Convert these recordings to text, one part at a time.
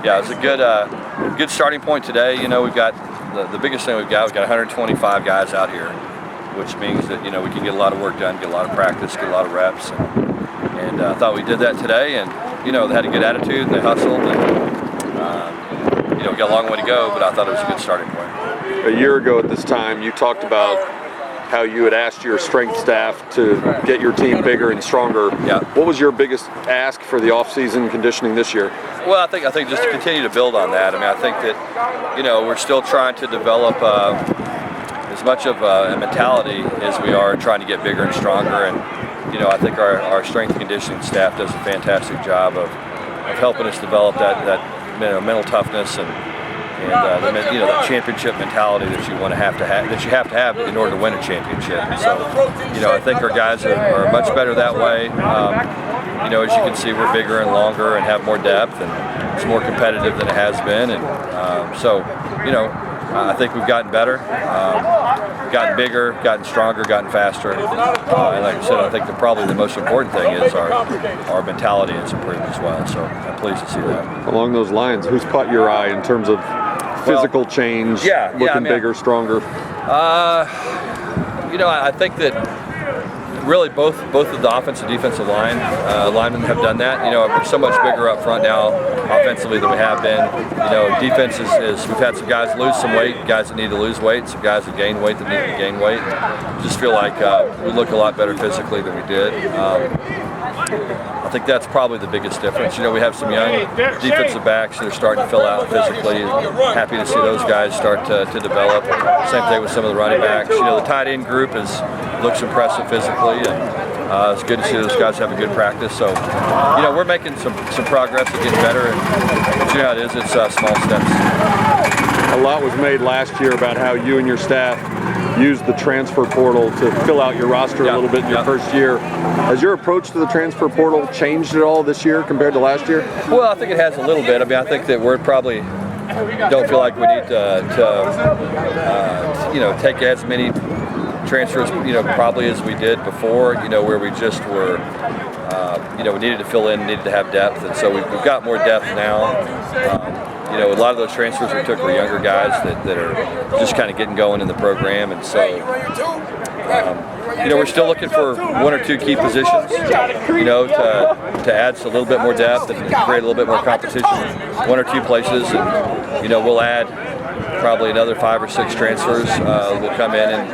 Yeah, it's a good starting point today. You know, we've got the biggest thing we've got 125 guys out here, which means that, you know, we can get a lot of work done, get a lot of practice, get a lot of reps, and I thought we did that today. And you know, they had a good attitude, and they hustled, and you know, we got a long way to go, but I thought it was a good starting point. A year ago at this time, you talked about how you had asked your strength staff to get your team bigger and stronger. Yeah. What was your biggest ask for the off-season conditioning this year? Well, I think just to continue to build on that. I mean, I think that, you know, we're still trying to develop as much of a mentality as we are trying to get bigger and stronger. And, you know, I think our strength and conditioning staff does a fantastic job of helping us develop that mental toughness and you know, that championship mentality that you have to have in order to win a championship. And so, you know, I think our guys are much better that way. You know, as you can see, we're bigger and longer and have more depth, and it's more competitive than it has been. And so, you know, I think we've gotten better, gotten bigger, gotten stronger, gotten faster. And like I said, I think probably the most important thing is our mentality has improved as well. So I'm pleased to see that. Along those lines, who's caught your eye in terms of physical change, looking bigger, stronger? You know, I think that really both of the offensive and defensive linemen have done that. You know, we're so much bigger up front now offensively than we have been. You know, defense is we've had some guys lose some weight, guys that need to lose weight, some guys that gain weight that need to gain weight. I just feel like we look a lot better physically than we did. I think that's probably the biggest difference. You know, we have some young defensive backs that are starting to fill out physically. Happy to see those guys start to develop. Same thing with some of the running backs. You know, the tight end group looks impressive physically, and it's good to see those guys have a good practice. So, you know, we're making some progress and getting better. And you know how it is, it's small steps. A lot was made last year about how you and your staff used the transfer portal to fill out your roster a little bit in your first year. Has your approach to the transfer portal changed at all this year compared to last year? Well, I think it has a little bit. I mean, I think that we're probably don't feel like we need to you know, take as many transfers, you know, probably as we did before, you know, where we just were, you know, we needed to fill in, needed to have depth, and so we've got more depth now. You know, a lot of those transfers we took were younger guys that are just kind of getting going in the program, and so, you know, we're still looking for one or two key positions, you know, to add a little bit more depth and create a little bit more competition. One or two places, and, you know, we'll add probably another 5 or 6 transfers will come in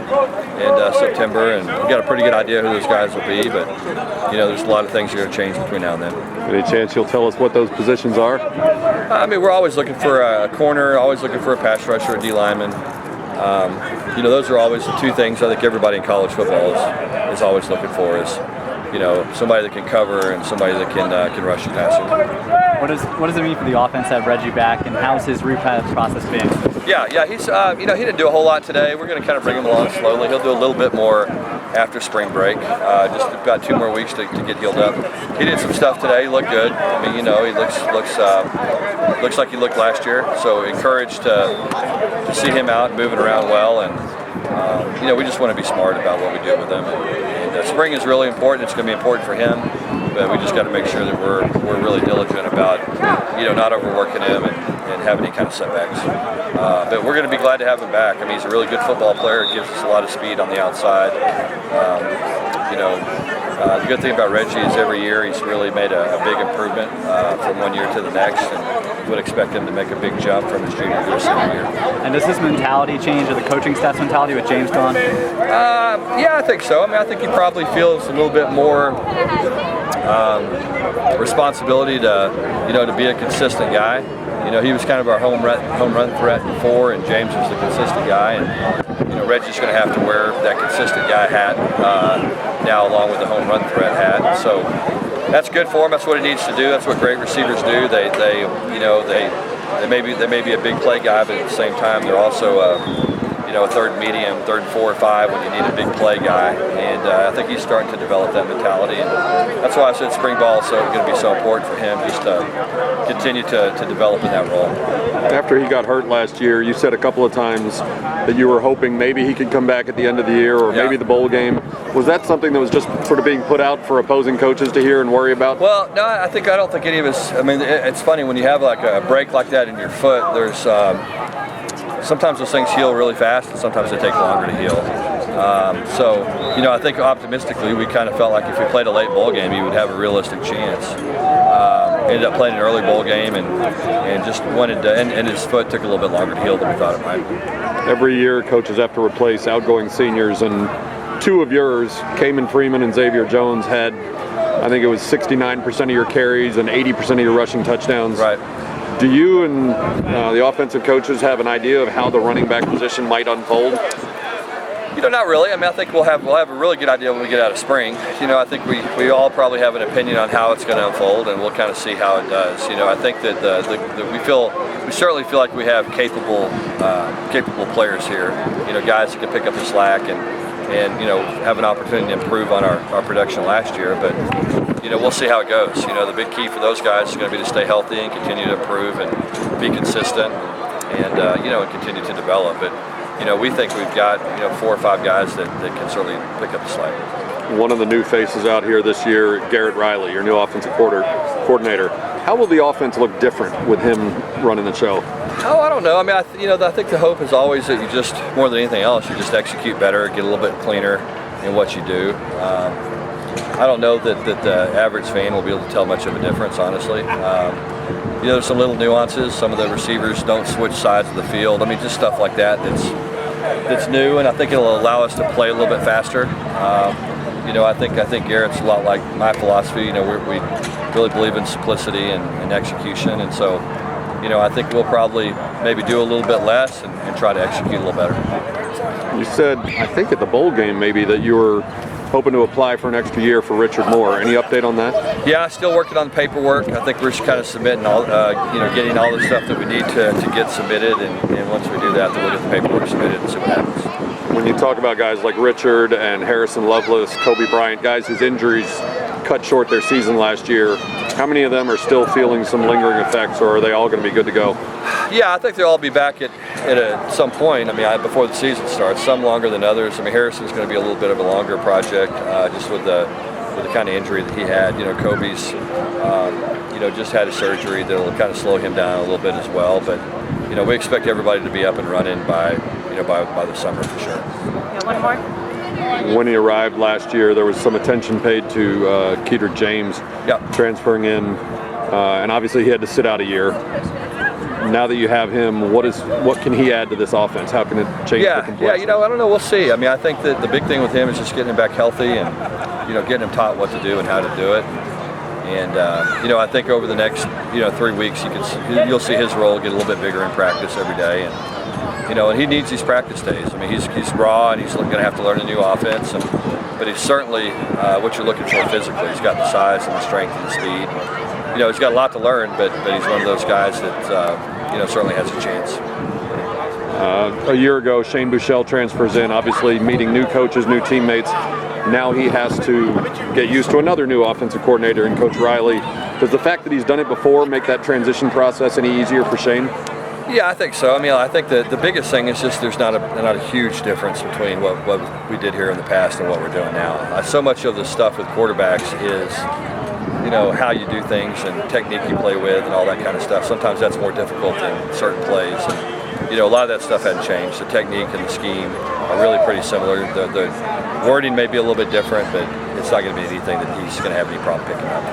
September, and we've got a pretty good idea who those guys will be, but you know, there's a lot of things that are going to change between now and then. Any chance you'll tell us what those positions are? I mean, we're always looking for a corner, always looking for a pass rusher, a D lineman. You know, those are always the two things I think everybody in college football is always looking for, is, you know, somebody that can cover and somebody that can rush the passer. What does it mean for the offense to have Reggie back, and how's his rehab process been? Yeah, he's you know, he didn't do a whole lot today. We're going to kind of bring him along slowly. He'll do a little bit more after spring break. Just about 2 more weeks to get healed up. He did some stuff today. He looked good. I mean, you know, he looks like he looked last year. So encouraged to see him out moving around well, and you know, we just want to be smart about what we do with him. And spring is really important. It's going to be important for him, but we just got to make sure that we're really diligent about, you know, not overworking him and having any kind of setbacks. But we're going to be glad to have him back. I mean, he's a really good football player. Gives us a lot of speed on the outside. You know, the good thing about Reggie is every year he's really made a big improvement from one year to the next, and would expect him to make a big jump from his junior to his senior year. And does his mentality change, or the coaching staff's mentality with James gone? Yeah, I think so. I mean, I think he probably feels a little bit more responsibility to, you know, to be a consistent guy. You know, he was kind of our home run threat before, and James was the consistent guy. And you know, Reggie's going to have to wear that consistent guy hat now, along with the home run threat hat. So that's good for him. That's what he needs to do. That's what great receivers do. They may be a big play guy, but at the same time, they're also you a third medium, third and 4 or 5 when you need a big play guy. And I think he's starting to develop that mentality. And that's why I said spring ball is going to be so important for him, just to continue to develop in that role. After he got hurt last year, you said a couple of times that you were hoping maybe he could come back at the end of the year, or maybe the bowl game. Was that something that was just sort of being put out for opposing coaches to hear and worry about? Well, no, I don't think any of us. I mean, it's funny when you have like a break like that in your foot. There's sometimes those things heal really fast, and sometimes they take longer to heal. So, I think optimistically we kind of felt like if we played a late bowl game, he would have a realistic chance. Ended up playing an early bowl game and just wanted to, and his foot took a little bit longer to heal than we thought it might. Every year, coaches have to replace outgoing seniors, and 2 of yours, Kamen Freeman and Xavier Jones, had, I think it was 69% of your carries and 80% of your rushing touchdowns. Right. Do you and the offensive coaches have an idea of how the running back position might unfold? Not really. I mean, I think we'll have a really good idea when we get out of spring. I think we all probably have an opinion on how it's going to unfold, and we'll kind of see how it does. I think that we certainly feel like we have capable players here. Guys that can pick up the slack and have an opportunity to improve on our production last year. But we'll see how it goes. The big key for those guys is going to be to stay healthy and continue to improve and be consistent, and and continue to develop it. We think we've got 4 or 5 guys that can certainly pick up the slack. One of the new faces out here this year, Garrett Riley, your new offensive coordinator. How will the offense look different with him running the show? Oh, I don't know. I mean, I think the hope is always that you just, more than anything else, you just execute better, get a little bit cleaner in what you do. I don't know that the average fan will be able to tell much of a difference, honestly. There's some little nuances. Some of the receivers don't switch sides of the field. I mean, just stuff like that that's new, and I think it'll allow us to play a little bit faster. I think Garrett's a lot like my philosophy. We really believe in simplicity and execution, and so I think we'll probably maybe do a little bit less and try to execute a little better. You said, I think at the bowl game maybe, that you were hoping to apply for an extra year for Richard Moore. Any update on that? Yeah, still working on the paperwork. I think we're just kind of submitting all, getting all the stuff that we need to get submitted, and once we do that, then we'll get the paperwork submitted and see what happens. When you talk about guys like Richard and Harrison Lovelace, Kobe Bryant, guys whose injuries cut short their season last year, how many of them are still feeling some lingering effects, or are they all going to be good to go? Yeah, I think they'll all be back at some point. I mean, before the season starts. Some longer than others. I mean, Harrison's going to be a little bit of a longer project, just with the kind of injury that he had. Kobe's, just had a surgery that'll kind of slow him down a little bit as well. But we expect everybody to be up and running by the summer for sure. Yeah, one more. When he arrived last year, there was some attention paid to Keeter James transferring in, and obviously he had to sit out a year. Now that you have him, what can he add to this offense? How can it change the complexity? I don't know. We'll see. I mean, I think that the big thing with him is just getting him back healthy and getting him taught what to do and how to do it. And I think over the next 3 weeks, you'll see his role get a little bit bigger in practice every day. And he needs these practice days. I mean, he's raw and he's going to have to learn a new offense. But he's certainly what you're looking for physically. He's got the size and the strength and the speed. He's got a lot to learn, but he's one of those guys that certainly has a chance. A year ago, Shane Buechele transfers in, obviously meeting new coaches, new teammates. Now he has to get used to another new offensive coordinator in Coach Riley. Does the fact that he's done it before make that transition process any easier for Shane? Yeah, I think so. I mean, I think that the biggest thing is just there's not a huge difference between what we did here in the past and what we're doing now. So much of the stuff with quarterbacks is how you do things and technique you play with and all that kind of stuff. Sometimes that's more difficult in certain plays. And, a lot of that stuff hasn't changed. The technique and the scheme are really pretty similar. The wording may be a little bit different, but it's not going to be anything that he's going to have any problem picking up.